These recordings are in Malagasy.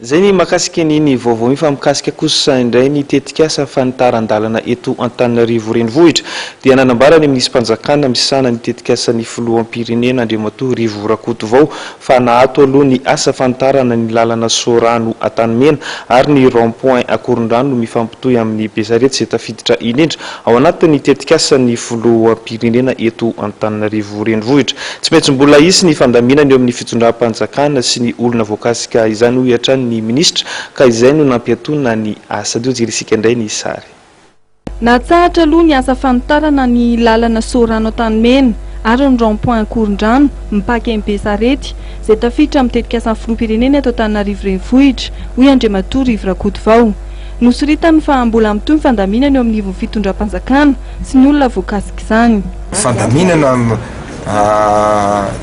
Zay ny makasika ny vaovao fa mikasika kosa indray ny tetikasa fanitaran-dalana eto Antananarivo renivohitra dia nanambarany amin'ny mpanjakana misana ny tetikasa ny filoham-pirenena Andriamatoa Rivo Rakotovao fa nahato aloha ny asa fanitarana ny lalana Sorano Antanimena ary ny rond-point Akorondrano mifampitohy amin'ny Besarety izay tafiditra indrindra ao anatin'ny tetikasa ny filoham-pirenena eto Antananarivo renivohitra. Tsy maintsy mbola isy ny fandaminana eo amin'ny fitondram-panjakana sy ny olona voakasika izany ho hatrany ny ministra ka izay no nampiatona ny asa dio jerisika indray ny sary. Natsahatra aloha ny asa fanitarana ny lalana Sorano Antanimena ary ny rond-point Akorondrano mipaka amin'ny Besarety izay tafiditra amin'ny tetikasa filoham-pirenena eto Antananarivo renivohitra hoy Andriamatoa Rivo Rakotovao. Nosoritany fa mbola mitohy ny fandaminana eo amin'ny fitondram-panjakana sy ny olona voakasika izany. Fandaminana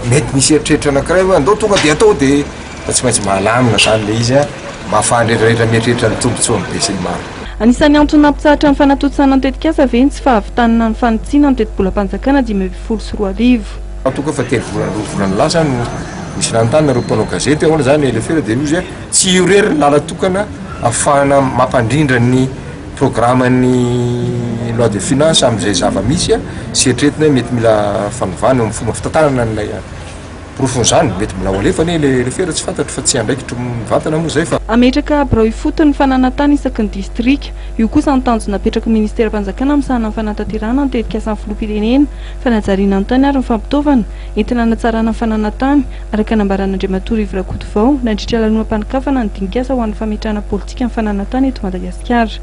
mety misy eritreritra anankiray hoe andao tonga dia atao dia tsy maintsy mahalamina zany le izy mahafahandrerarera mieritreritra ny tombontsoa be sy ny maro. Anisany antony nampitsahatra ny fanatotsana ny tetikasa veny tsy fahavitanana ny fanitsiana ny teti-bola-panjakana 2024. Tonga fa telo volana lasa no misy nanontany nareo mpanao gazety ahoana zany elefera dia izy tsy iorery ny lala tokana ahafahana mampandrindra ny programan'ny loi de finance amin'izay zava-misy sy eritreretina mety mila fanovana amin'ny fomba fitantanana n'ilay profony zany mety mila ho alefa ny elefera tsy fantatro fa tsy andraikitro mivantana moa zay fa ametraka birao ifotony fananantany isaky ny distrika io kosa ny tanjo napetraka ministera fanjakana amin'sahana ny fanantanterahana ny tetikasa ny filoham-pirenena fanajariana ny tany ary ny fampitaovana entina hanatsarana ny fananantany araka nambaran'Andriamatoa Rivo Rakotovao nandritra lanonam-panikafana ny dinikasa ho an'ny fametrahana politika ny fananantany eto Madagasikara.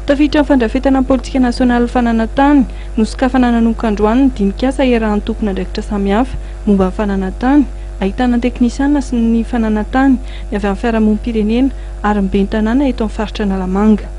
Tafiditra amin'ny fandrafetana politika nasionaly fananantany nosokafana nanomboka androany ny dinikasa iarahan'ny tompona andraikitra samihafa momba ny fananantany ahitana teknisiana sy ny fananantany ny avy amin'ny fiarahamonim-pirenena ary ny ben'ny tanàna eto amin'ny faritra Analamanga.